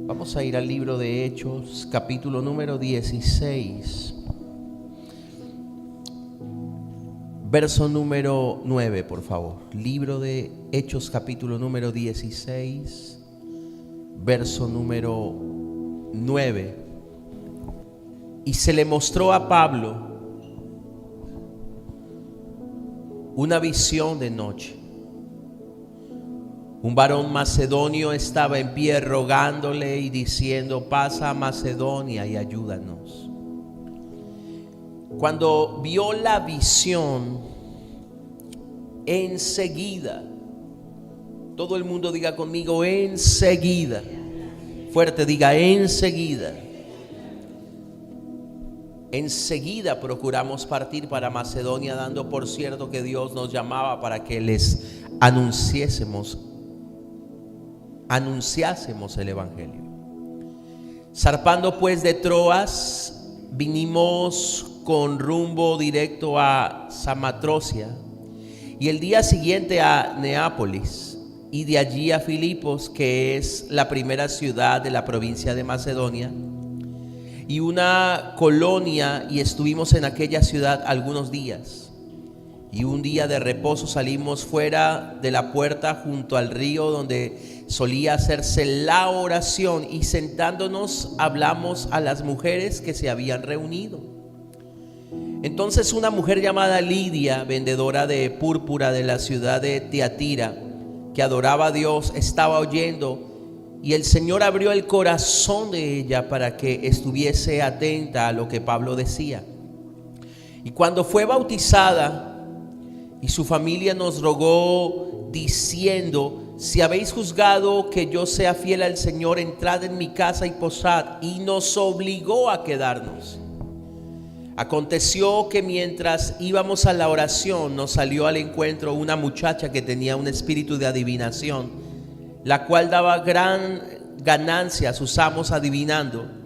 Vamos a ir al libro de Hechos, capítulo número 16, verso número 9, por favor. Libro de Hechos, capítulo número 16, verso número 9. Y se le mostró a Pablo una visión de noche. Un varón macedonio estaba en pie rogándole y diciendo: pasa a Macedonia y ayúdanos. Cuando vio la visión, enseguida, todo el mundo diga conmigo: enseguida. Fuerte, diga: enseguida. Enseguida procuramos partir para Macedonia, dando por cierto que Dios nos llamaba para que les anunciásemos el evangelio. Zarpando pues de Troas, vinimos con rumbo directo a Samatrocia, y el día siguiente a Neápolis, y de allí a Filipos, que es la primera ciudad de la provincia de Macedonia, y una colonia, y estuvimos en aquella ciudad algunos días. Y un día de reposo salimos fuera de la puerta junto al río donde solía hacerse la oración, y sentándonos hablamos a las mujeres que se habían reunido. Entonces una mujer llamada Lidia, vendedora de púrpura de la ciudad de Tiatira, que adoraba a Dios, estaba oyendo, y el Señor abrió el corazón de ella para que estuviese atenta a lo que Pablo decía. Y cuando fue bautizada, y su familia nos rogó diciendo: si habéis juzgado que yo sea fiel al Señor, entrad en mi casa y posad. Y nos obligó a quedarnos. Aconteció que mientras íbamos a la oración, nos salió al encuentro una muchacha que tenía un espíritu de adivinación, la cual daba gran ganancia a sus amos adivinando.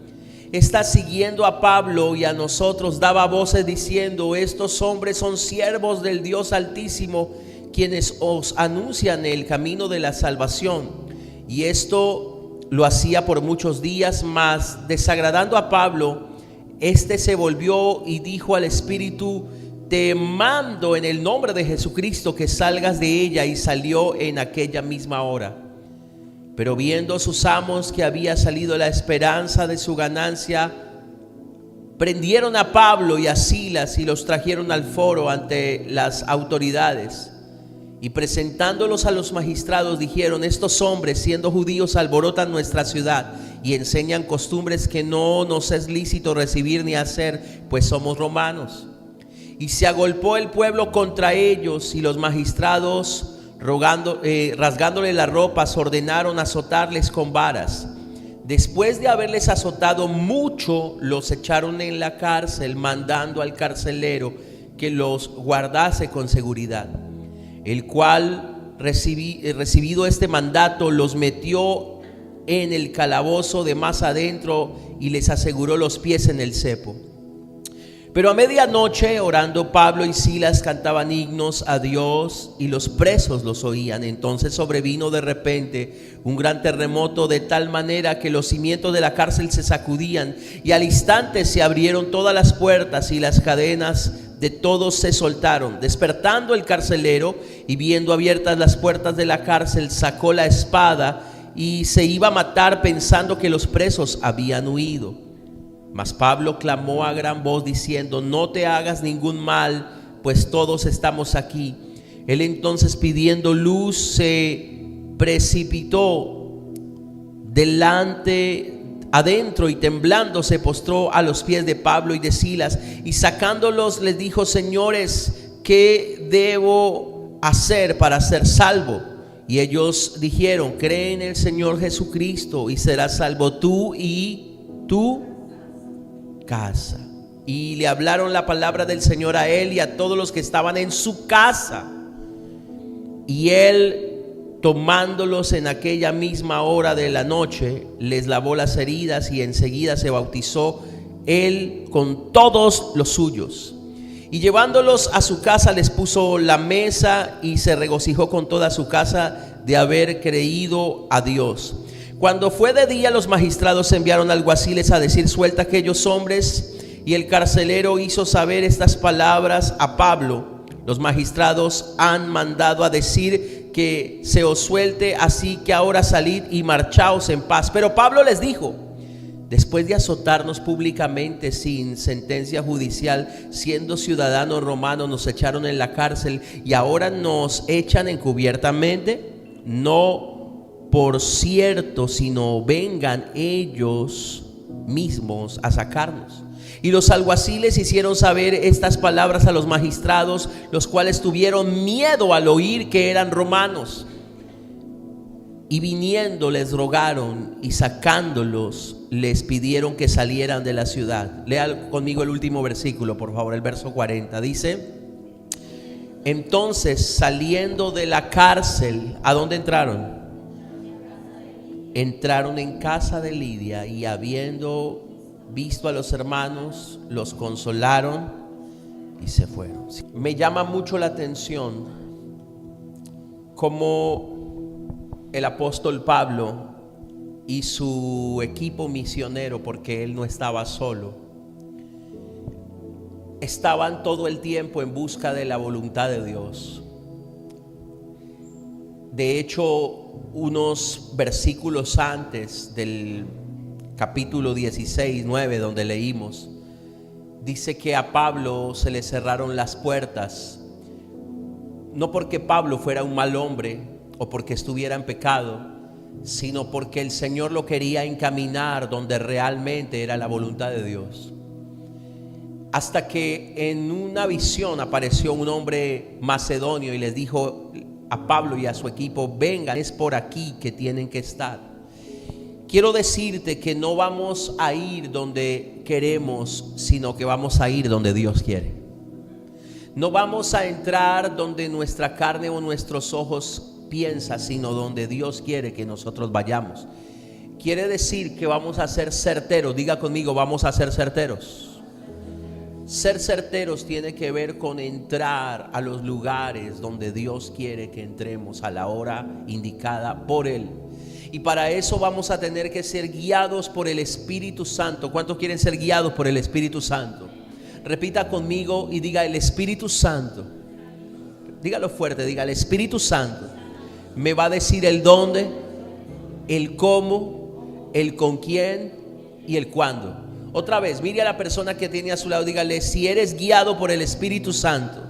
Esta, siguiendo a Pablo y a nosotros, daba voces diciendo: estos hombres son siervos del Dios Altísimo, quienes os anuncian el camino de la salvación. Y esto lo hacía por muchos días, mas desagradando a Pablo, este se volvió y dijo al espíritu: te mando en el nombre de Jesucristo que salgas de ella. Y salió en aquella misma hora. Pero viendo sus amos que había salido la esperanza de su ganancia, prendieron a Pablo y a Silas y los trajeron al foro ante las autoridades. Y presentándolos a los magistrados, dijeron: estos hombres, siendo judíos, alborotan nuestra ciudad y enseñan costumbres que no nos es lícito recibir ni hacer, pues somos romanos. Y se agolpó el pueblo contra ellos, y los magistrados, rasgándole las ropas, ordenaron azotarles con varas. Después de haberles azotado mucho, los echaron en la cárcel, mandando al carcelero que los guardase con seguridad, el cual, recibido este mandato, los metió en el calabozo de más adentro y les aseguró los pies en el cepo. Pero a medianoche, orando, Pablo y Silas cantaban himnos a Dios, y los presos los oían. Entonces sobrevino de repente un gran terremoto, de tal manera que los cimientos de la cárcel se sacudían, y al instante se abrieron todas las puertas, y las cadenas de todos se soltaron. Despertando el carcelero y viendo abiertas las puertas de la cárcel, sacó la espada y se iba a matar, pensando que los presos habían huido. Mas Pablo clamó a gran voz diciendo: no te hagas ningún mal, pues todos estamos aquí. Él entonces, pidiendo luz, se precipitó adentro, y temblando se postró a los pies de Pablo y de Silas, y sacándolos les dijo: señores, ¿qué debo hacer para ser salvo? Y ellos dijeron: cree en el Señor Jesucristo y serás salvo tú y tu casa. Y le hablaron la palabra del Señor a él y a todos los que estaban en su casa. Y él, tomándolos en aquella misma hora de la noche, les lavó las heridas, y enseguida se bautizó él con todos los suyos. Y llevándolos a su casa les puso la mesa, y se regocijó con toda su casa de haber creído a Dios. Cuando fue de día, los magistrados enviaron alguaciles a decir: suelta a aquellos hombres. Y el carcelero hizo saber estas palabras a Pablo: los magistrados han mandado a decir que se os suelte, así que ahora salid y marchaos en paz. Pero Pablo les dijo: después de azotarnos públicamente sin sentencia judicial, siendo ciudadanos romanos, nos echaron en la cárcel y ahora nos echan encubiertamente. No por cierto, sino vengan ellos mismos a sacarnos. Y los alguaciles hicieron saber estas palabras a los magistrados, los cuales tuvieron miedo al oír que eran romanos. Y viniendo les rogaron, y sacándolos les pidieron que salieran de la ciudad. Lea conmigo el último versículo, por favor, el verso 40. Dice: entonces, saliendo de la cárcel, ¿a dónde entraron? Entraron en casa de Lidia, y habiendo visto a los hermanos, los consolaron y se fueron. Me llama mucho la atención cómo el apóstol Pablo y su equipo misionero, porque él no estaba solo, estaban todo el tiempo en busca de la voluntad de Dios. De hecho, unos versículos antes del capítulo 16, 9, donde leímos, dice que a Pablo se le cerraron las puertas, no porque Pablo fuera un mal hombre o porque estuviera en pecado, sino porque el Señor lo quería encaminar donde realmente era la voluntad de Dios. Hasta que en una visión apareció un hombre macedonio y les dijo a Pablo y a su equipo: vengan, es por aquí que tienen que estar. Quiero decirte que no vamos a ir donde queremos, sino que vamos a ir donde Dios quiere. No vamos a entrar donde nuestra carne o nuestros ojos piensa, sino donde Dios quiere que nosotros vayamos. Quiere decir que vamos a ser certeros. Diga conmigo: vamos a ser certeros. Ser certeros tiene que ver con entrar a los lugares donde Dios quiere que entremos a la hora indicada por Él. Y para eso vamos a tener que ser guiados por el Espíritu Santo. ¿Cuántos quieren ser guiados por el Espíritu Santo? Repita conmigo y diga: el Espíritu Santo. Dígalo fuerte, diga: el Espíritu Santo me va a decir el dónde, el cómo, el con quién y el cuándo. Otra vez, mire a la persona que tiene a su lado, dígale: si eres guiado por el Espíritu Santo,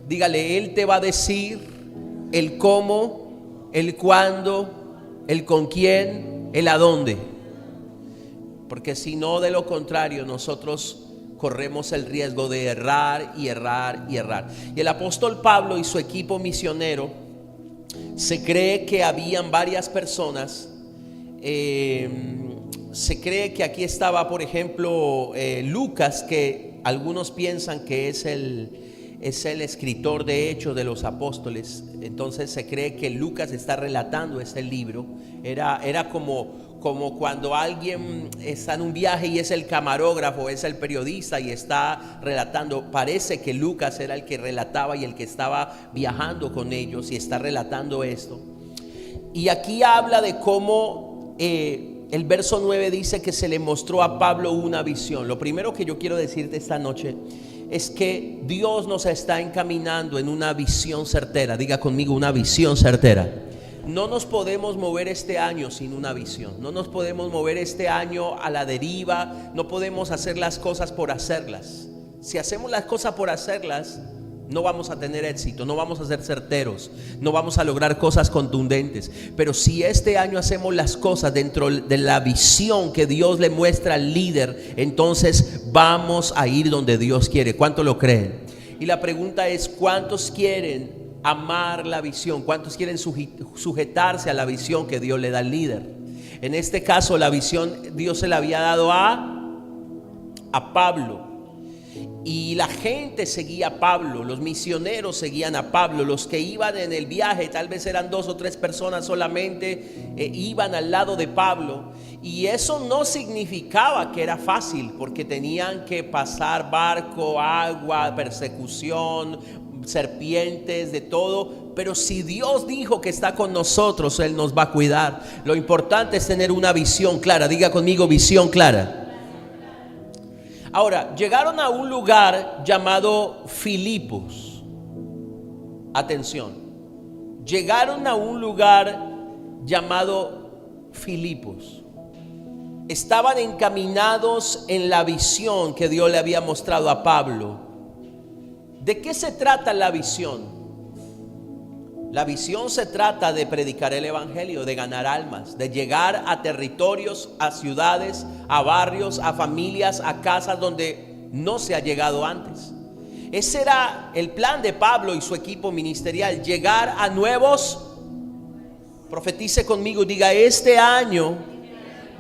dígale, Él te va a decir el cómo, el cuándo, el con quién, el a dónde. Porque si no, de lo contrario, nosotros corremos el riesgo de errar y errar y errar. Y el apóstol Pablo y su equipo misionero, se cree que habían varias personas. Se cree que aquí estaba, por ejemplo, Lucas, que algunos piensan que es el escritor de Hechos de los Apóstoles. Entonces se cree que Lucas está relatando este libro. Era como cuando alguien está en un viaje y es el camarógrafo, es el periodista y está relatando. Parece que Lucas era el que relataba y el que estaba viajando con ellos y está relatando esto. Y aquí habla de cómo el verso 9 dice que se le mostró a Pablo una visión. Lo primero que yo quiero decirte esta noche es que Dios nos está encaminando en una visión certera. Diga conmigo: una visión certera. No nos podemos mover este año sin una visión. No nos podemos mover este año a la deriva. No podemos hacer las cosas por hacerlas. Si hacemos las cosas por hacerlas, no vamos a tener éxito, no vamos a ser certeros, no vamos a lograr cosas contundentes. Pero si este año hacemos las cosas dentro de la visión que Dios le muestra al líder, entonces vamos a ir donde Dios quiere. ¿Cuántos lo creen? Y la pregunta es: ¿cuántos quieren amar la visión? ¿Cuántos quieren sujetarse a la visión que Dios le da al líder? En este caso, la visión Dios se la había dado a Pablo. Y la gente seguía a Pablo, los misioneros seguían a Pablo, los que iban en el viaje, tal vez eran 2 o 3 personas solamente, iban al lado de Pablo. Y eso no significaba que era fácil, porque tenían que pasar barco, agua, persecución, serpientes, de todo. pero si Dios dijo que está con nosotros, Él nos va a cuidar. Lo importante es tener una visión clara. Diga conmigo, visión clara. Ahora, llegaron a un lugar llamado Filipos. Atención. Llegaron a un lugar llamado Filipos. Estaban encaminados en la visión que Dios le había mostrado a Pablo. ¿De qué se trata la visión? La visión se trata de predicar el evangelio, de ganar almas, de llegar a territorios, a ciudades, a barrios, a familias, a casas donde no se ha llegado antes. Ese era el plan de Pablo y su equipo ministerial, llegar a nuevos. Profetice conmigo, diga: este año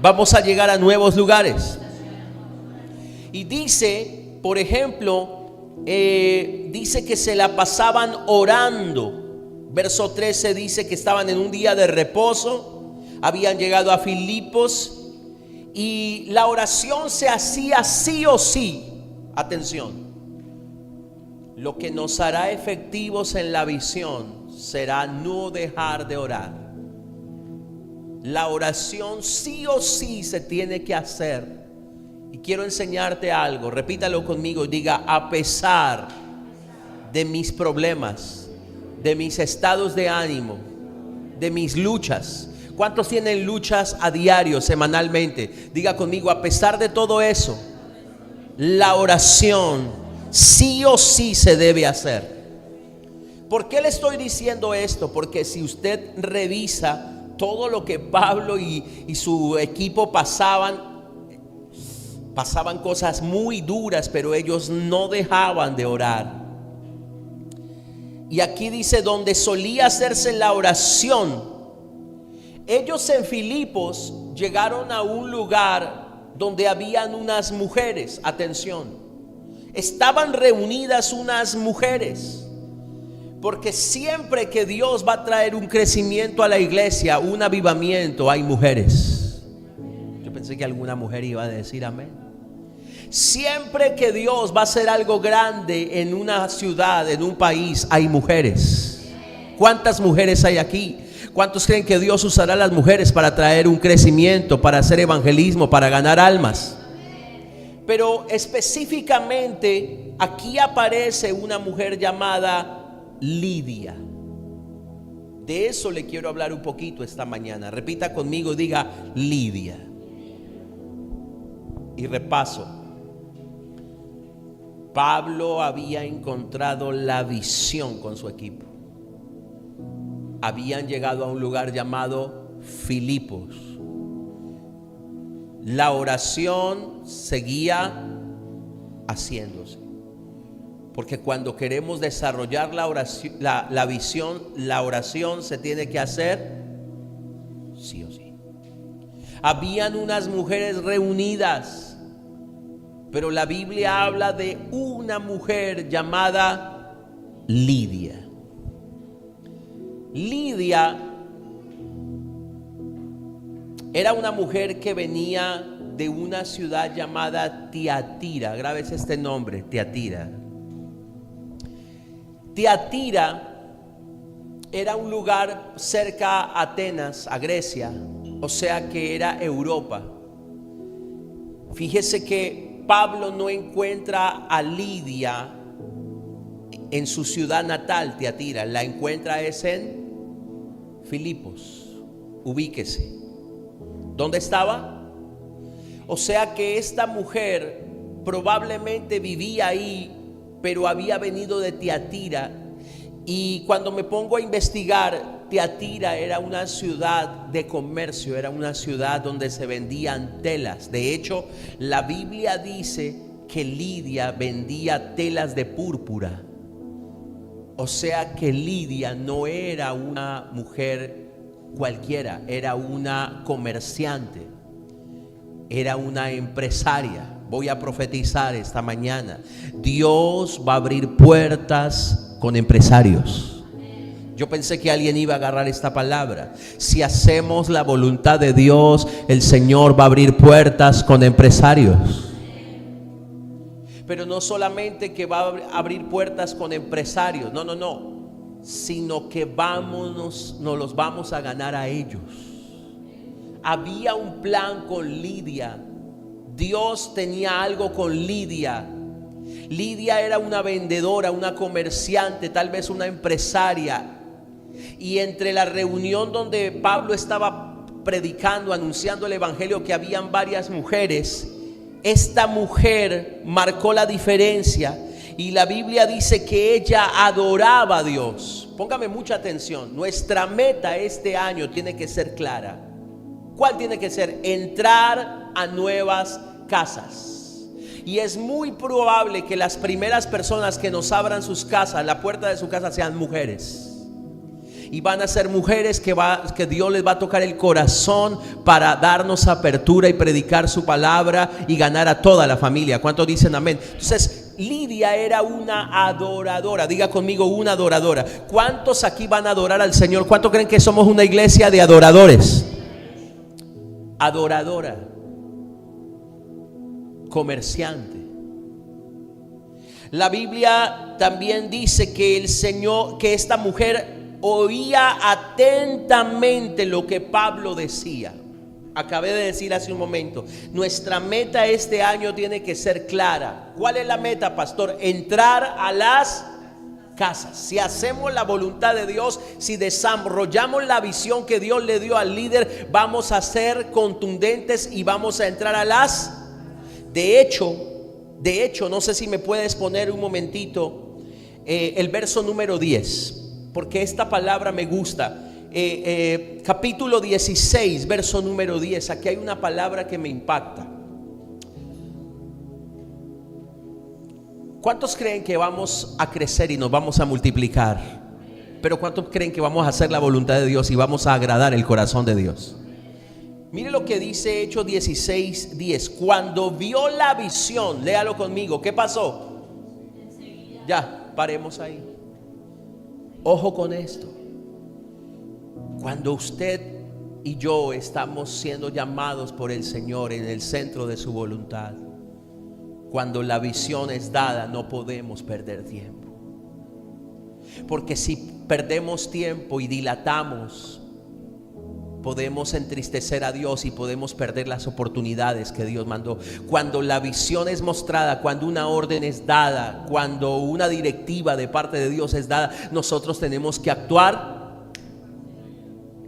vamos a llegar a nuevos lugares. Y dice, por ejemplo, dice que se la pasaban orando. Verso 13 dice que estaban en un día de reposo, habían llegado a Filipos y la oración se hacía sí o sí. Atención, lo que nos hará efectivos en la visión será no dejar de orar. La oración sí o sí se tiene que hacer. Y quiero enseñarte algo, repítalo conmigo, diga: a pesar de mis problemas, de mis estados de ánimo, de mis luchas. ¿Cuántos tienen luchas a diario, semanalmente? Diga conmigo: a pesar de todo eso, la oración sí o sí se debe hacer. ¿Por qué le estoy diciendo esto? Porque si usted revisa todo lo que Pablo y su equipo pasaban cosas muy duras, pero ellos no dejaban de orar. Y aquí dice: donde solía hacerse la oración. Ellos en Filipos llegaron a un lugar donde habían unas mujeres. Atención, estaban reunidas unas mujeres, porque siempre que Dios va a traer un crecimiento a la iglesia, un avivamiento, hay mujeres. Yo pensé que alguna mujer iba a decir amén. Siempre que Dios va a hacer algo grande en una ciudad, en un país, hay mujeres. ¿Cuántas mujeres hay aquí? ¿Cuántos creen que Dios usará a las mujeres para traer un crecimiento, para hacer evangelismo, para ganar almas? Pero específicamente aquí aparece una mujer llamada Lidia. De eso le quiero hablar un poquito esta mañana. Repita conmigo, diga: Lidia. Y repaso. Pablo había encontrado la visión con su equipo. Habían llegado a un lugar llamado Filipos. La oración seguía haciéndose. Porque cuando queremos desarrollar la oración, la visión, la oración se tiene que hacer sí o sí. Habían unas mujeres reunidas. Pero la Biblia habla de una mujer llamada Lidia. Lidia era una mujer que venía de una ciudad llamada Tiatira. Grábese este nombre, Tiatira. Tiatira era un lugar cerca a Atenas, a Grecia, o sea que era Europa. Fíjese que Pablo no encuentra a Lidia en su ciudad natal, Tiatira. La encuentra es en Filipos. Ubíquese. ¿Dónde estaba? O sea que esta mujer probablemente vivía ahí, pero había venido de Tiatira. Y cuando me pongo a investigar, Tiatira era una ciudad de comercio, era una ciudad donde se vendían telas. De hecho, la Biblia dice que Lidia vendía telas de púrpura. O sea que Lidia no era una mujer cualquiera, era una comerciante, era una empresaria. Voy a profetizar esta mañana: Dios va a abrir puertas con empresarios. Yo pensé que alguien iba a agarrar esta palabra. Si hacemos la voluntad de Dios, el Señor va a abrir puertas con empresarios. Pero no solamente que va a abrir puertas con empresarios, no. sino que nos los vamos a ganar a ellos. Había un plan con Lidia. Dios tenía algo con Lidia. Lidia era una vendedora, una comerciante, tal vez una empresaria. Y entre la reunión donde Pablo estaba predicando, anunciando el evangelio, que habían varias mujeres, esta mujer marcó la diferencia. Y la Biblia dice que ella adoraba a Dios. Póngame mucha atención. Nuestra meta este año tiene que ser clara. ¿Cuál tiene que ser? Entrar a nuevas casas. Y es muy probable que las primeras personas que nos abran sus casas, la puerta de su casa, sean mujeres. Y van a ser mujeres que Dios les va a tocar el corazón para darnos apertura y predicar su palabra y ganar a toda la familia. ¿Cuántos dicen amén? Entonces, Lidia era una adoradora. Diga conmigo, una adoradora. ¿Cuántos aquí van a adorar al Señor? ¿Cuántos creen que somos una iglesia de adoradores? Adoradora, comerciante. La Biblia también dice que el Señor, que esta mujer oía atentamente lo que Pablo decía. Acabé de decir hace un momento, nuestra meta este año tiene que ser clara. ¿Cuál es la meta, pastor? Entrar a las casas. Si hacemos la voluntad de Dios, si desarrollamos la visión que Dios le dio al líder, vamos a ser contundentes y vamos a entrar a las. De hecho, no sé si me puedes poner un momentito el verso número 10, porque esta palabra me gusta. Capítulo 16, verso número 10. Aquí hay una palabra que me impacta. ¿Cuántos creen que vamos a crecer y nos vamos a multiplicar? Pero ¿cuántos creen que vamos a hacer la voluntad de Dios y vamos a agradar el corazón de Dios? Mire lo que dice Hechos 16, 10. Cuando vio la visión, léalo conmigo, ¿qué pasó? Ya, paremos ahí. Ojo con esto. Cuando usted y yo estamos siendo llamados por el Señor en el centro de su voluntad, cuando la visión es dada, no podemos perder tiempo. Porque si perdemos tiempo y dilatamos, podemos entristecer a Dios y podemos perder las oportunidades que Dios mandó. Cuando la visión es mostrada, cuando una orden es dada, cuando una directiva de parte de Dios es dada, nosotros tenemos que actuar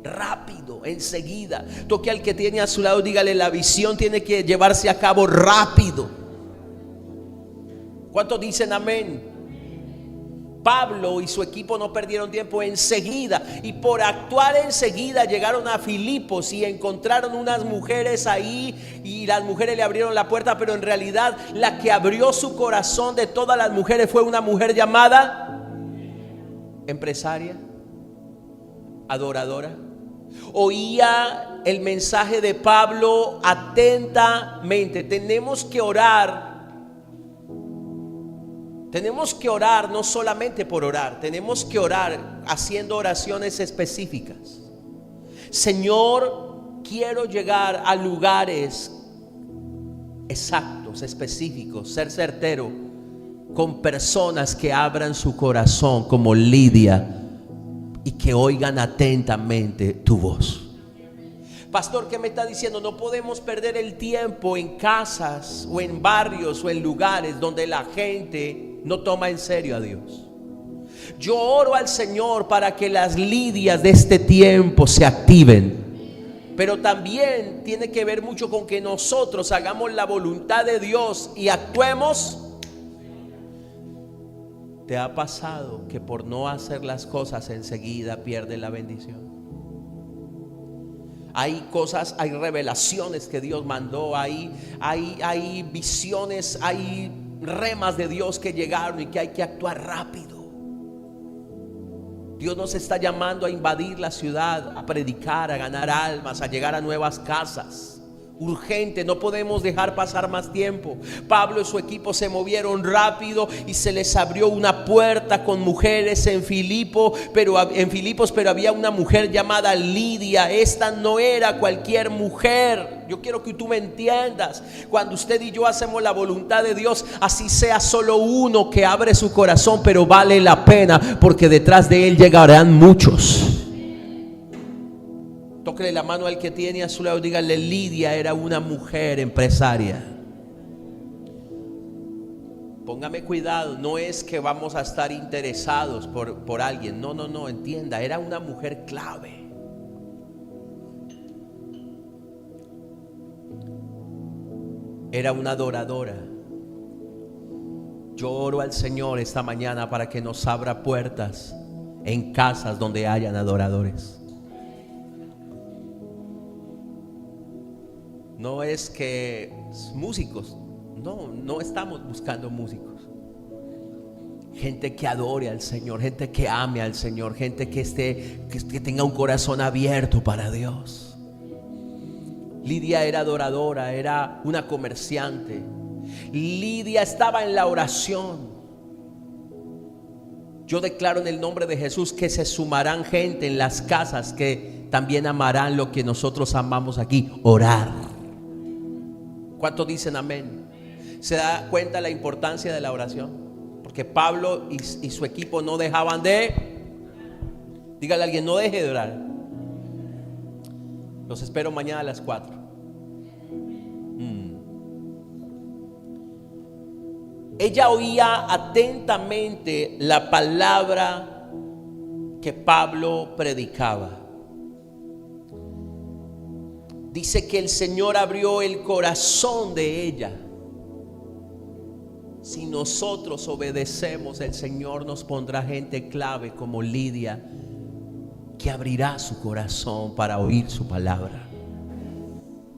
rápido, enseguida. Toque al que tiene a su lado, dígale, la visión tiene que llevarse a cabo rápido. ¿Cuántos dicen amén? Pablo y su equipo no perdieron tiempo, enseguida, y por actuar enseguida llegaron a Filipos y encontraron unas mujeres ahí, y las mujeres le abrieron la puerta, pero en realidad la que abrió su corazón de todas las mujeres fue una mujer llamada empresaria, adoradora. Oía el mensaje de Pablo atentamente. Tenemos que orar no solamente por orar, tenemos que orar haciendo oraciones específicas. Señor, quiero llegar a lugares exactos, específicos, ser certero con personas que abran su corazón como Lidia y que oigan atentamente tu voz. Pastor, ¿qué me está diciendo? No podemos perder el tiempo en casas o en barrios o en lugares donde la gente no toma en serio a Dios. Yo oro al Señor para que las Lidias de este tiempo se activen, pero también tiene que ver mucho con que nosotros hagamos la voluntad de Dios y actuemos. ¿Te ha pasado que por no hacer las cosas enseguida pierde la bendición? Hay cosas, hay revelaciones que Dios mandó, hay visiones, hay remas de Dios que llegaron y que hay que actuar rápido. Dios nos está llamando a invadir la ciudad, a predicar, a ganar almas, a llegar a nuevas casas. urgente, no podemos dejar pasar más tiempo. Pablo y su equipo se movieron rápido y se les abrió una puerta con mujeres en Filipos, pero había una mujer llamada Lidia. Esta no era cualquier mujer. Yo quiero que tú me entiendas. Cuando usted y yo hacemos la voluntad de Dios, así sea solo uno que abre su corazón, pero vale la pena, porque detrás de él llegarán muchos. Tóquele la mano al que tiene a su lado, dígale: Lidia era una mujer empresaria. Póngame cuidado, no es que vamos a estar interesados por alguien. No, entienda, era una mujer clave. Era una adoradora. Yo oro al Señor esta mañana para que nos abra puertas en casas donde hayan adoradores. No es que músicos, no estamos buscando músicos. Gente que adore al Señor, gente que ame al Señor, gente que tenga un corazón abierto para Dios. Lidia era adoradora, era una comerciante. Lidia estaba en la oración. Yo declaro en el nombre de Jesús que se sumarán gente en las casas que también amarán lo que nosotros amamos aquí: orar. ¿Cuántos dicen amén? ¿Se da cuenta la importancia de la oración? Porque Pablo y su equipo no dejaban de. Dígale a alguien: no deje de orar. Los espero mañana a las 4. Ella oía atentamente la palabra que Pablo predicaba. Dice que el Señor abrió el corazón de ella. Si nosotros obedecemos, el Señor nos pondrá gente clave como Lidia, que abrirá su corazón para oír su palabra.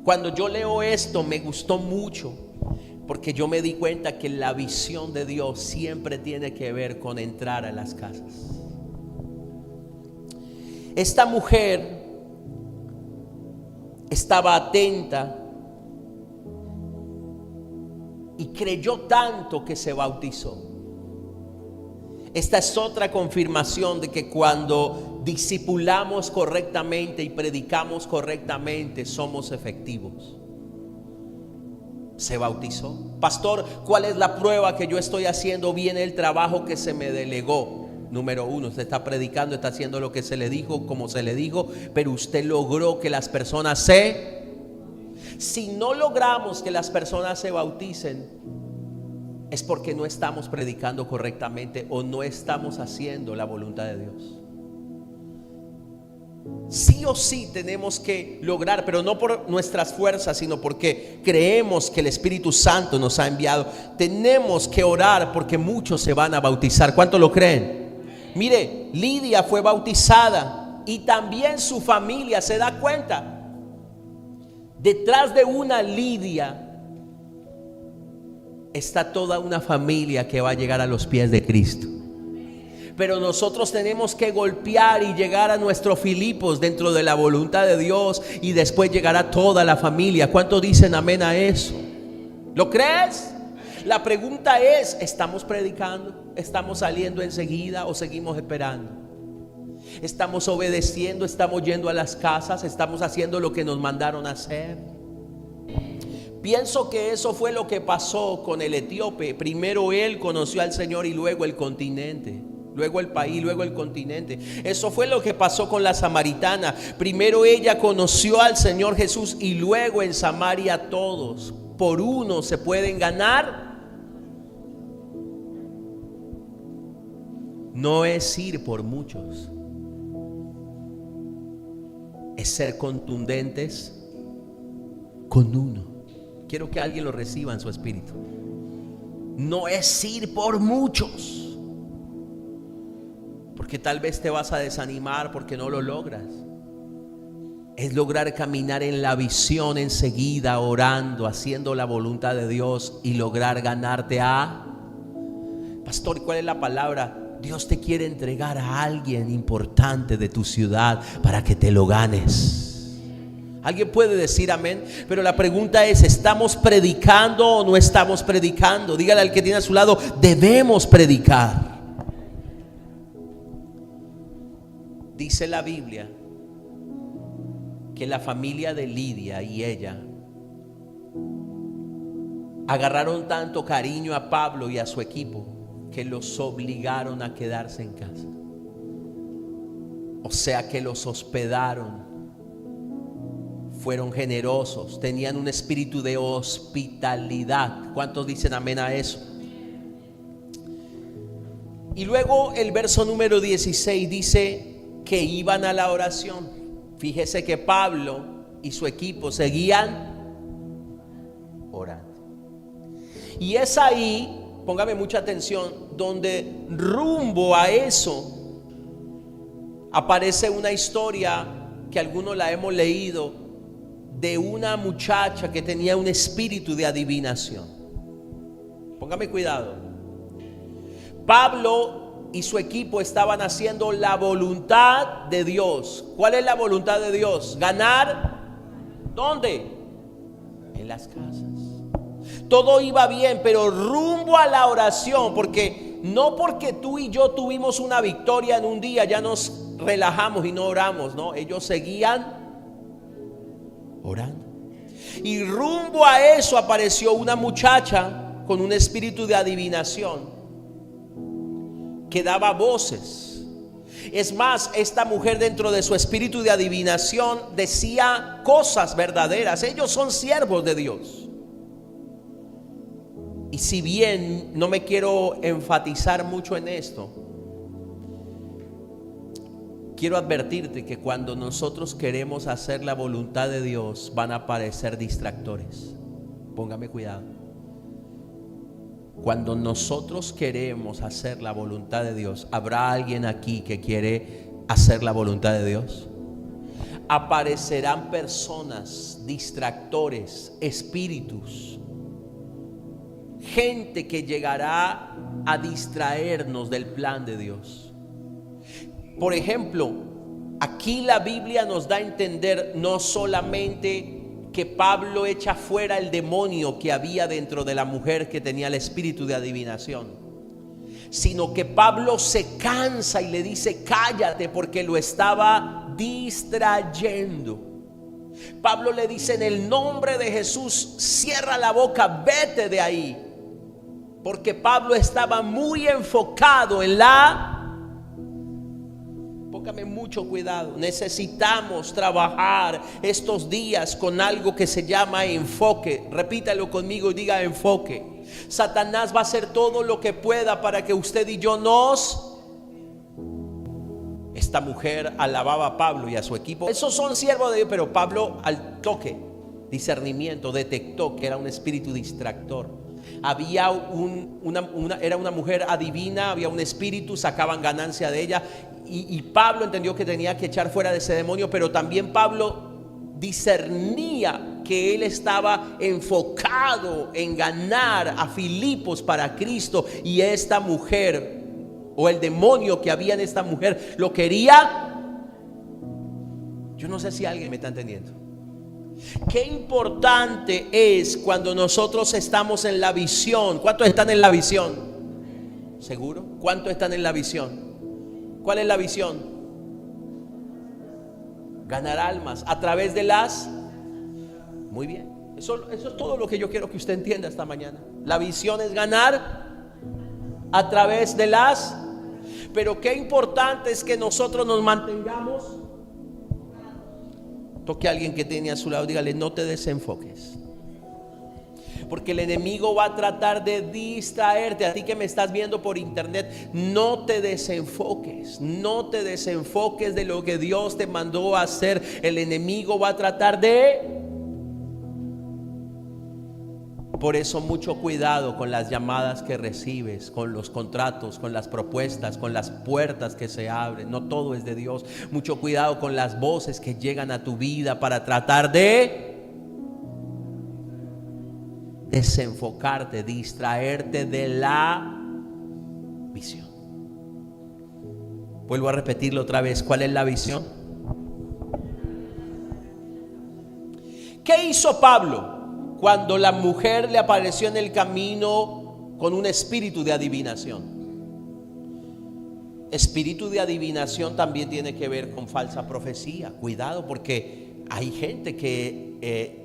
Cuando yo leo esto me gustó mucho, porque yo me di cuenta que la visión de Dios siempre tiene que ver con entrar a las casas. Esta mujer estaba atenta y creyó tanto que se bautizó. Esta es otra confirmación de que cuando discipulamos correctamente y predicamos correctamente, somos efectivos. Se bautizó. Pastor, ¿cuál es la prueba que yo estoy haciendo bien el trabajo que se me delegó? Número 1, usted está predicando, está haciendo lo que se le dijo, como se le dijo, pero usted logró que las personas Si no logramos que las personas se bauticen, es porque no estamos predicando correctamente o no estamos haciendo la voluntad de Dios. Sí o sí tenemos que lograr, pero no por nuestras fuerzas, sino porque creemos que el Espíritu Santo nos ha enviado. Tenemos que orar porque muchos se van a bautizar. ¿Cuánto lo creen? Mire, Lidia fue bautizada y también su familia. ¿Se da cuenta? Detrás de una Lidia está toda una familia que va a llegar a los pies de Cristo. Pero nosotros tenemos que golpear y llegar a nuestro Filipos dentro de la voluntad de Dios, y después llegará toda la familia. ¿Cuántos dicen amén a eso? ¿Lo crees? La pregunta es: ¿estamos predicando? ¿Estamos saliendo enseguida o seguimos esperando? ¿Estamos obedeciendo? ¿Estamos yendo a las casas? ¿Estamos haciendo lo que nos mandaron a hacer? Pienso que eso fue lo que pasó con el etíope. Primero él conoció al Señor y luego el continente, luego el país, luego el continente. Eso fue lo que pasó con la samaritana. Primero ella conoció al Señor Jesús y luego en Samaria todos. Por uno se pueden ganar. No es ir por muchos, es ser contundentes con uno. Quiero que alguien lo reciba en su espíritu. No es ir por muchos, porque tal vez te vas a desanimar porque no lo logras. Es lograr caminar en la visión enseguida, orando, haciendo la voluntad de Dios y lograr ganarte a... Pastor, ¿cuál es la palabra? Dios te quiere entregar a alguien importante de tu ciudad para que te lo ganes. ¿Alguien puede decir amén? Pero la pregunta es, ¿estamos predicando o no estamos predicando? Dígale al que tiene a su lado, debemos predicar. Dice la Biblia que la familia de Lidia y ella agarraron tanto cariño a Pablo y a su equipo que los obligaron a quedarse en casa. O sea que los hospedaron. Fueron generosos, tenían un espíritu de hospitalidad. ¿Cuántos dicen amén a eso? Y luego el verso número 16 dice que iban a la oración. Fíjese que Pablo y su equipo seguían orando. Y es ahí, póngame mucha atención, donde rumbo a eso aparece una historia que algunos la hemos leído, de una muchacha que tenía un espíritu de adivinación. Póngame cuidado. Pablo y su equipo estaban haciendo la voluntad de Dios. ¿Cuál es la voluntad de Dios? Ganar. ¿Dónde? En las casas. Todo iba bien, pero rumbo a la oración, porque no porque tú y yo tuvimos una victoria en un día ya nos relajamos y no oramos, no, ellos seguían orando. Y rumbo a eso apareció una muchacha con un espíritu de adivinación que daba voces. Es más, esta mujer, dentro de su espíritu de adivinación, decía cosas verdaderas. Ellos son siervos de Dios. Y si bien no me quiero enfatizar mucho en esto, quiero advertirte que cuando nosotros queremos hacer la voluntad de Dios, van a aparecer distractores. Póngame cuidado. Cuando nosotros queremos hacer la voluntad de Dios, ¿habrá alguien aquí que quiere hacer la voluntad de Dios? Aparecerán personas, distractores, espíritus, gente que llegará a distraernos del plan de Dios. Por ejemplo, aquí la Biblia nos da a entender no solamente que Pablo echa fuera el demonio que había dentro de la mujer que tenía el espíritu de adivinación, sino que Pablo se cansa y le dice: cállate, porque lo estaba distrayendo. Pablo le dice: en el nombre de Jesús, cierra la boca, vete de ahí. Porque Pablo estaba muy enfocado en la... Póngame mucho cuidado. Necesitamos trabajar estos días con algo que se llama enfoque. Repítalo conmigo y diga enfoque. Satanás va a hacer todo lo que pueda para que usted y yo nos... Esta mujer alababa a Pablo y a su equipo. Esos son siervos de Dios, pero Pablo, al toque, discernimiento, detectó que era un espíritu distractor. Había era una mujer adivina, había un espíritu, sacaban ganancia de ella. Y Pablo entendió que tenía que echar fuera de ese demonio, pero también Pablo discernía que él estaba enfocado en ganar a Filipos para Cristo, y esta mujer, o el demonio que había en esta mujer, lo quería. Yo no sé si alguien me está entendiendo. Qué importante es cuando nosotros estamos en la visión. ¿Cuántos están en la visión? ¿Seguro? ¿Cuántos están en la visión? ¿Cuál es la visión? Ganar almas a través de las... Muy bien. Eso es todo lo que yo quiero que usted entienda esta mañana. La visión es ganar a través de las... Pero qué importante es que nosotros nos mantengamos... Toque a alguien que tiene a su lado, dígale: no te desenfoques. Porque el enemigo va a tratar de distraerte. A ti que me estás viendo por internet, no te desenfoques. No te desenfoques de lo que Dios te mandó a hacer. El enemigo va a tratar de... Por eso mucho cuidado con las llamadas que recibes, con los contratos, con las propuestas, con las puertas que se abren. No todo es de Dios. Mucho cuidado con las voces que llegan a tu vida para tratar de desenfocarte, distraerte de la visión. Vuelvo a repetirlo otra vez. ¿Cuál es la visión? ¿Qué hizo Pablo cuando la mujer le apareció en el camino con un espíritu de adivinación? Espíritu de adivinación también tiene que ver con falsa profecía. Cuidado, porque hay gente que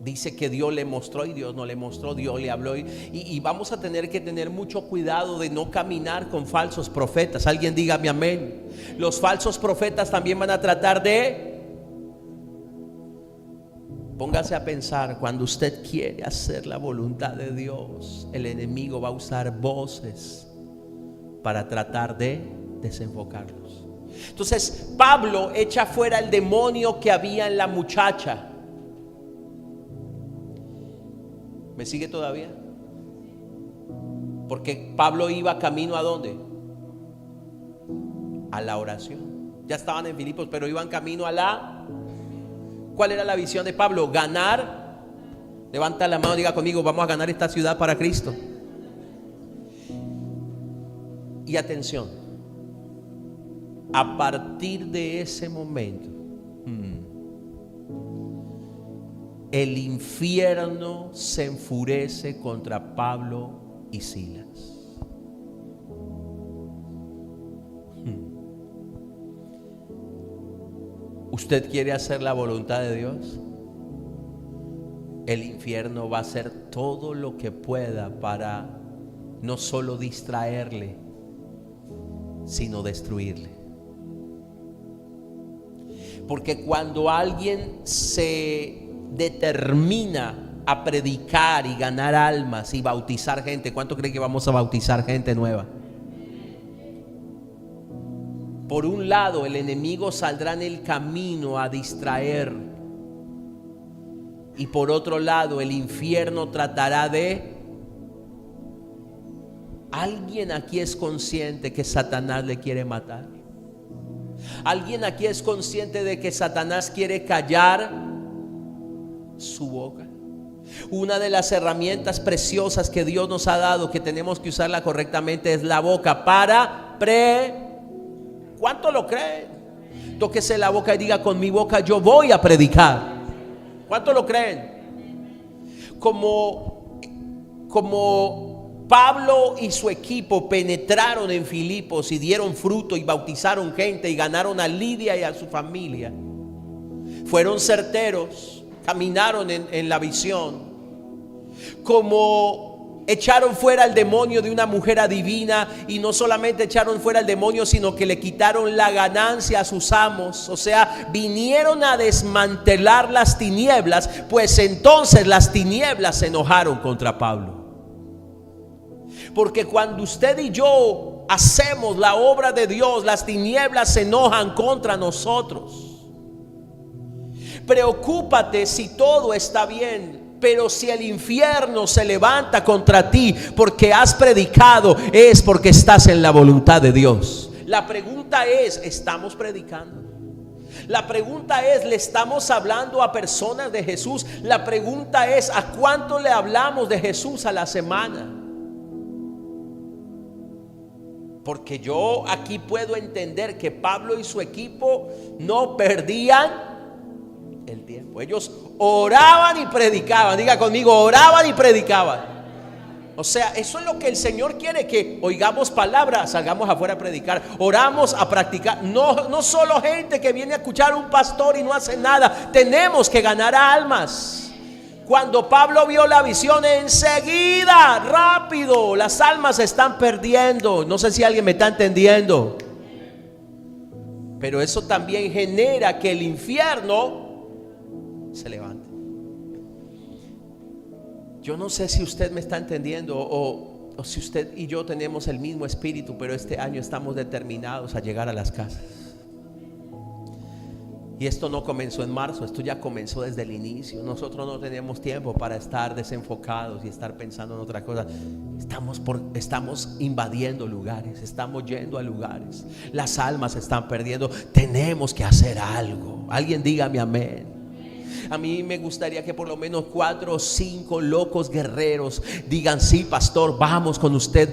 dice que Dios le mostró y Dios no le mostró, Dios le habló y vamos a tener que tener mucho cuidado de no caminar con falsos profetas. Alguien dígame amén. Los falsos profetas también van a tratar de... Póngase a pensar, cuando usted quiere hacer la voluntad de Dios, el enemigo va a usar voces para tratar de desenfocarlos. Entonces Pablo echa fuera el demonio que había en la muchacha. ¿Me sigue todavía? Porque Pablo iba camino ¿a dónde? A la oración. Ya estaban en Filipos, pero iban camino a la... ¿Cuál era la visión de Pablo? Ganar. Levanta la mano, diga conmigo, vamos a ganar esta ciudad para Cristo. Y atención, a partir de ese momento, el infierno se enfurece contra Pablo y Silas. ¿Usted quiere hacer la voluntad de Dios? El infierno va a hacer todo lo que pueda para no solo distraerle, sino destruirle. Porque cuando alguien se determina a predicar y ganar almas y bautizar gente, ¿cuánto cree que vamos a bautizar gente nueva? Por un lado, el enemigo saldrá en el camino a distraer, y por otro lado, el infierno tratará de... ¿Alguien aquí es consciente que Satanás le quiere matar? ¿Alguien aquí es consciente de que Satanás quiere callar su boca? Una de las herramientas preciosas que Dios nos ha dado, que tenemos que usarla correctamente, es la boca para ¿Cuánto lo creen? Tóquese la boca y diga: con mi boca yo voy a predicar. ¿Cuánto lo creen? Como Pablo y su equipo penetraron en Filipos y dieron fruto y bautizaron gente y ganaron a Lidia y a su familia, fueron certeros, caminaron en la visión. Como echaron fuera al demonio de una mujer adivina, y no solamente echaron fuera al demonio, sino que le quitaron la ganancia a sus amos. O sea, vinieron a desmantelar las tinieblas, pues entonces las tinieblas se enojaron contra Pablo. Porque cuando usted y yo hacemos la obra de Dios, las tinieblas se enojan contra nosotros. Preocúpate si todo está bien, pero si el infierno se levanta contra ti porque has predicado, es porque estás en la voluntad de Dios. La pregunta es: ¿estamos predicando? La pregunta es: ¿le estamos hablando a personas de Jesús? La pregunta es: ¿a cuánto le hablamos de Jesús a la semana? Porque yo aquí puedo entender que Pablo y su equipo no perdían el tiempo. Ellos oraban y predicaban. Diga conmigo: oraban y predicaban. O sea, eso es lo que el Señor quiere, que oigamos palabras, salgamos afuera a predicar, oramos a practicar. No solo gente que viene a escuchar a un pastor y no hace nada. Tenemos que ganar almas. Cuando Pablo vio la visión, enseguida, rápido, las almas se están perdiendo. No sé si alguien me está entendiendo. Pero eso también genera que el infierno se levante. Yo no sé si usted me está entendiendo o si usted y yo tenemos el mismo espíritu, pero este año estamos determinados a llegar a las casas. Y esto no comenzó en marzo, esto ya comenzó desde el inicio. Nosotros no tenemos tiempo para estar desenfocados y estar pensando en otra cosa. Estamos invadiendo lugares, estamos yendo a lugares. Las almas se están perdiendo. Tenemos que hacer algo. Alguien dígame amén. A mí me gustaría que por lo menos 4 o 5 locos guerreros digan: sí, pastor, vamos con usted,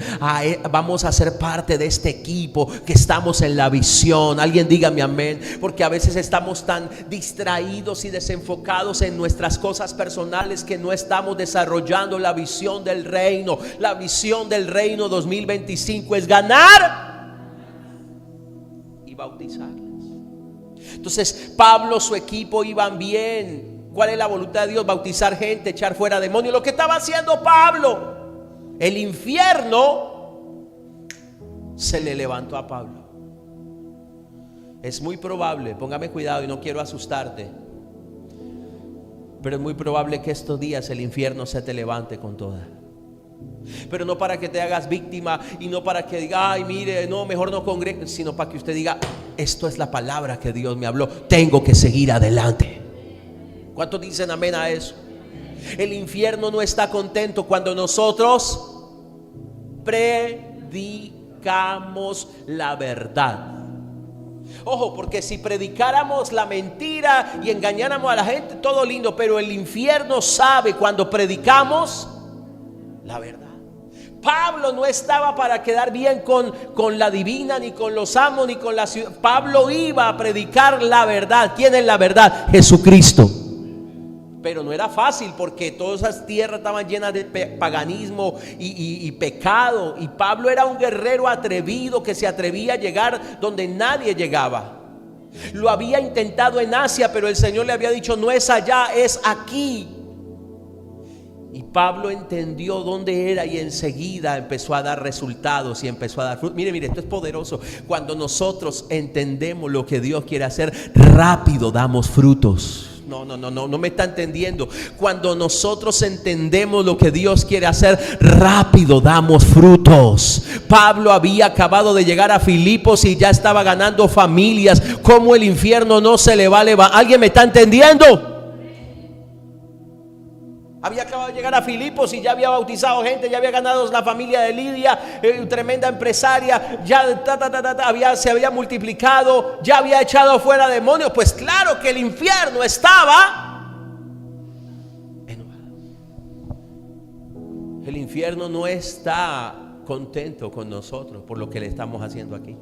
vamos a ser parte de este equipo, que estamos en la visión. Alguien dígame amén, porque a veces estamos tan distraídos y desenfocados en nuestras cosas personales que no estamos desarrollando la visión del reino. La visión del reino 2025 es ganar y bautizarlas. Entonces Pablo, su equipo iban bien. ¿Cuál es la voluntad de Dios? Bautizar gente, echar fuera demonios. Lo que estaba haciendo Pablo, el infierno se le levantó a Pablo. Es muy probable, póngame cuidado y no quiero asustarte, pero es muy probable que estos días el infierno se te levante con toda. Pero no para que te hagas víctima y no para que diga: ay, mire, no, mejor no congregue, sino para que usted diga: esto es la palabra que Dios me habló, tengo que seguir adelante. ¿Cuántos dicen amén a eso? El infierno no está contento cuando nosotros predicamos la verdad. Ojo, porque si predicáramos la mentira y engañáramos a la gente, todo lindo, pero el infierno sabe cuando predicamos la verdad. Pablo no estaba para quedar bien con la divina, ni con los amos, ni con la ciudad. Pablo iba a predicar la verdad. ¿Quién es la verdad? Jesucristo. Pero no era fácil, porque todas esas tierras estaban llenas de paganismo y pecado. Y Pablo era un guerrero atrevido que se atrevía a llegar donde nadie llegaba. Lo había intentado en Asia, pero el Señor le había dicho: no es allá, es aquí. Y Pablo entendió dónde era y enseguida empezó a dar resultados y empezó a dar fruto. Mire, esto es poderoso. Cuando nosotros entendemos lo que Dios quiere hacer, rápido damos frutos. No me está entendiendo. Cuando nosotros entendemos lo que Dios quiere hacer, rápido damos frutos. Pablo había acabado de llegar a Filipos y ya estaba ganando familias. ¿Cómo el infierno no se le va a levantar? ¿Alguien me está entendiendo? Había acabado de llegar a Filipos y ya había bautizado gente, ya había ganado la familia de Lidia, tremenda empresaria, ya se había multiplicado, ya había echado fuera demonios. Pues claro que el infierno estaba enojado. El infierno no está contento con nosotros por lo que le estamos haciendo aquí.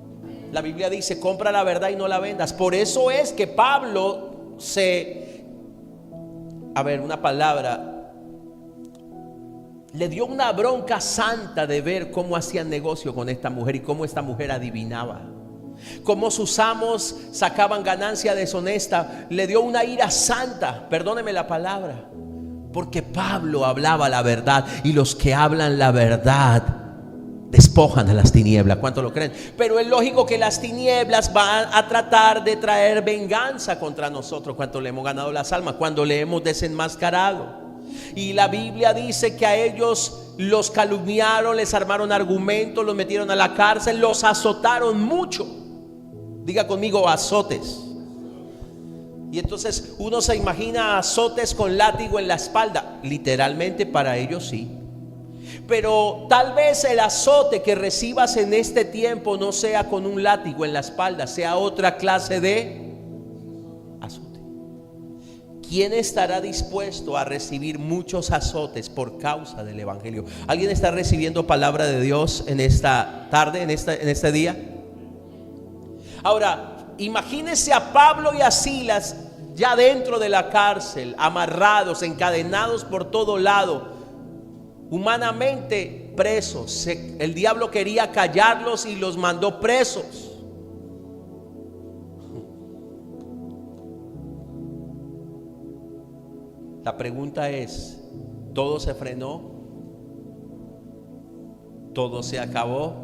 La Biblia dice: compra la verdad y no la vendas. Por eso es que Pablo le dio una bronca santa de ver cómo hacían negocio con esta mujer y cómo esta mujer adivinaba, cómo sus amos sacaban ganancia deshonesta. Le dio una ira santa, perdóneme la palabra, porque Pablo hablaba la verdad, y los que hablan la verdad despojan a las tinieblas. ¿Cuánto lo creen? Pero es lógico que las tinieblas van a tratar de traer venganza contra nosotros cuando le hemos ganado las almas, cuando le hemos desenmascarado. Y la Biblia dice que a ellos los calumniaron, les armaron argumentos, los metieron a la cárcel, los azotaron mucho. Diga conmigo: azotes. Y entonces uno se imagina azotes con látigo en la espalda. Literalmente para ellos sí. Pero tal vez el azote que recibas en este tiempo no sea con un látigo en la espalda, sea otra clase de azote. ¿Quién estará dispuesto a recibir muchos azotes por causa del evangelio? ¿Alguien está recibiendo palabra de Dios en esta tarde, en este día? Ahora, imagínese a Pablo y a Silas ya dentro de la cárcel, amarrados, encadenados por todo lado, humanamente presos. El diablo quería callarlos y los mandó presos. La pregunta es: ¿todo se frenó? ¿Todo se acabó?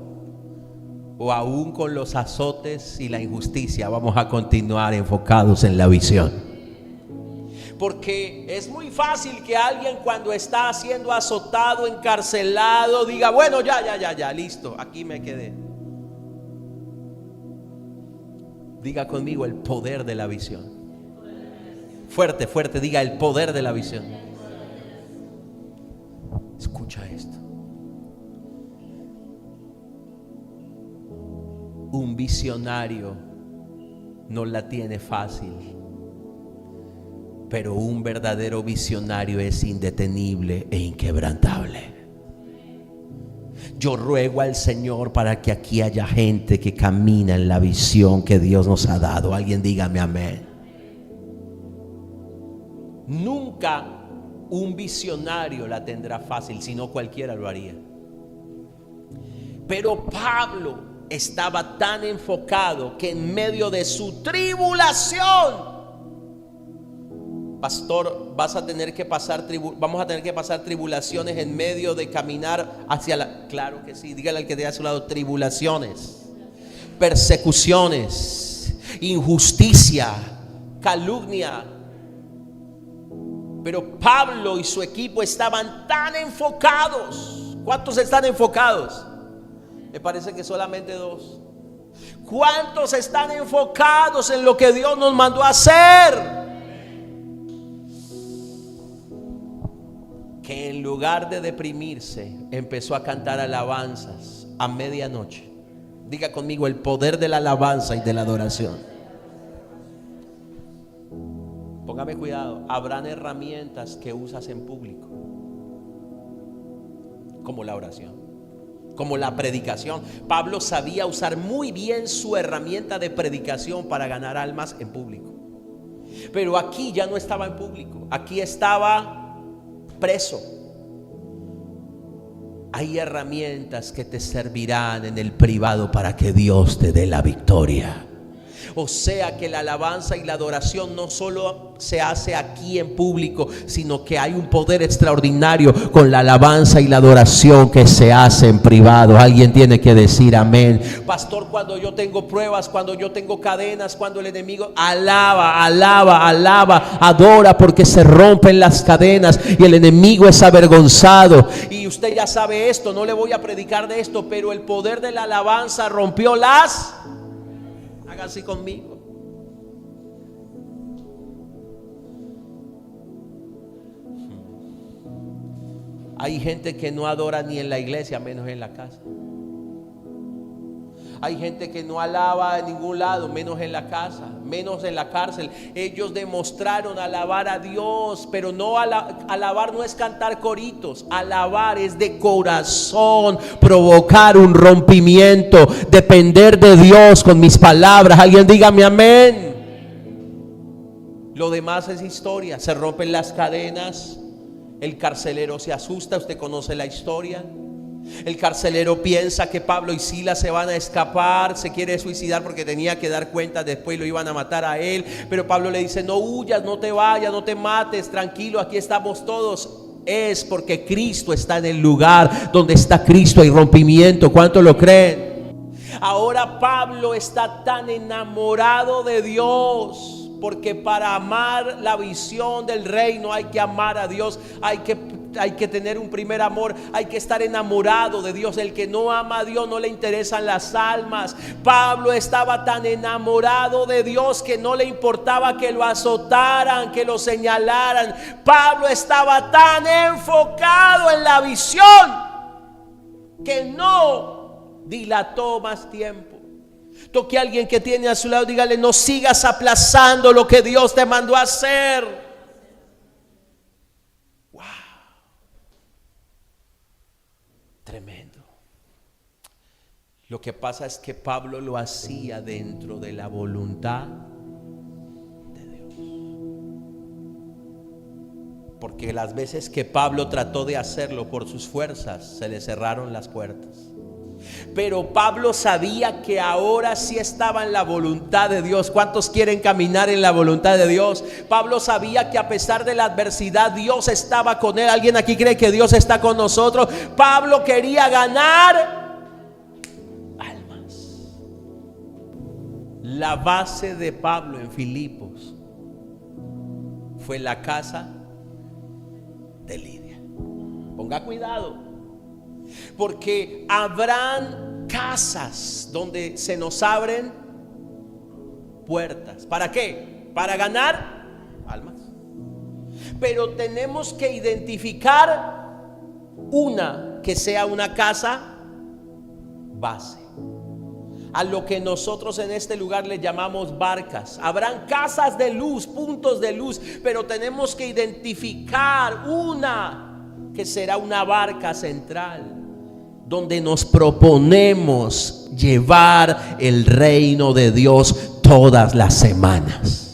¿O aún con los azotes y la injusticia vamos a continuar enfocados en la visión? Porque es muy fácil que alguien, cuando está siendo azotado, encarcelado, diga: bueno, ya, listo, aquí me quedé. Diga conmigo: el poder de la visión. Fuerte, diga: el poder de la visión. Escucha esto. Un visionario no la tiene fácil. Pero un verdadero visionario es indetenible e inquebrantable. Yo ruego al Señor para que aquí haya gente que camina en la visión que Dios nos ha dado. Alguien dígame amén. Nunca un visionario la tendrá fácil, sino cualquiera lo haría. Pero Pablo estaba tan enfocado que en medio de su tribulación, pastor, vamos a tener que pasar tribulaciones en medio de caminar hacia la... Claro que sí, dígale al que te a su lado: tribulaciones, persecuciones, injusticia, calumnia. Pero Pablo y su equipo estaban tan enfocados. ¿Cuántos están enfocados? Me parece que solamente 2. ¿Cuántos están enfocados en lo que Dios nos mandó a hacer? Que en lugar de deprimirse, empezó a cantar alabanzas a medianoche. Diga conmigo: el poder de la alabanza y de la adoración. Póngame cuidado, habrán herramientas que usas en público, como la oración, como la predicación. Pablo sabía usar muy bien su herramienta de predicación para ganar almas en público. Pero aquí ya no estaba en público, aquí estaba preso. Hay herramientas que te servirán en el privado para que Dios te dé la victoria. O sea que la alabanza y la adoración no solo se hace aquí en público, sino que hay un poder extraordinario con la alabanza y la adoración que se hace en privado. Alguien tiene que decir amén. Pastor, cuando yo tengo pruebas, cuando yo tengo cadenas, cuando el enemigo alaba, adora, porque se rompen las cadenas y el enemigo es avergonzado. Y usted ya sabe esto, no le voy a predicar de esto, pero el poder de la alabanza rompió las... Haga así conmigo. Hay gente que no adora ni en la iglesia, menos en la casa. Hay gente que no alaba en ningún lado, menos en la casa, menos en la cárcel. Ellos demostraron alabar a Dios, pero no alabar no es cantar coritos. Alabar es de corazón, provocar un rompimiento, depender de Dios con mis palabras. Alguien dígame amén. Lo demás es historia. Se rompen las cadenas, el carcelero se asusta. Usted conoce la historia. El carcelero piensa que Pablo y Silas se van a escapar, se quiere suicidar porque tenía que dar cuenta, después lo iban a matar a él. Pero Pablo le dice: no huyas, no te vayas, no te mates, tranquilo, aquí estamos todos. Es porque Cristo está en el lugar donde está Cristo, hay rompimiento. ¿Cuántos lo creen? Ahora Pablo está tan enamorado de Dios, porque para amar la visión del reino hay que amar a Dios, hay que tener un primer amor, hay que estar enamorado de Dios. El que no ama a Dios no le interesan las almas. Pablo estaba tan enamorado de Dios que no le importaba que lo azotaran, que lo señalaran. Pablo estaba tan enfocado en la visión que no dilató más tiempo. Toque a alguien que tiene a su lado, dígale: no sigas aplazando lo que Dios te mandó a hacer. Wow, tremendo. Lo que pasa es que Pablo lo hacía dentro de la voluntad de Dios. Porque las veces que Pablo trató de hacerlo por sus fuerzas, se le cerraron las puertas. Pero Pablo sabía que ahora sí estaba en la voluntad de Dios. ¿Cuántos quieren caminar en la voluntad de Dios? Pablo sabía que a pesar de la adversidad, Dios estaba con él. ¿Alguien aquí cree que Dios está con nosotros? Pablo quería ganar almas. La base de Pablo en Filipos fue la casa de Lidia. Ponga cuidado, porque habrán casas donde se nos abren puertas. ¿Para qué? Para ganar almas. Pero tenemos que identificar una que sea una casa base. a lo que nosotros en este lugar le llamamos barcas. Habrán casas de luz, puntos de luz, pero tenemos que identificar una que será una barca central, donde nos proponemos llevar el reino de Dios todas las semanas.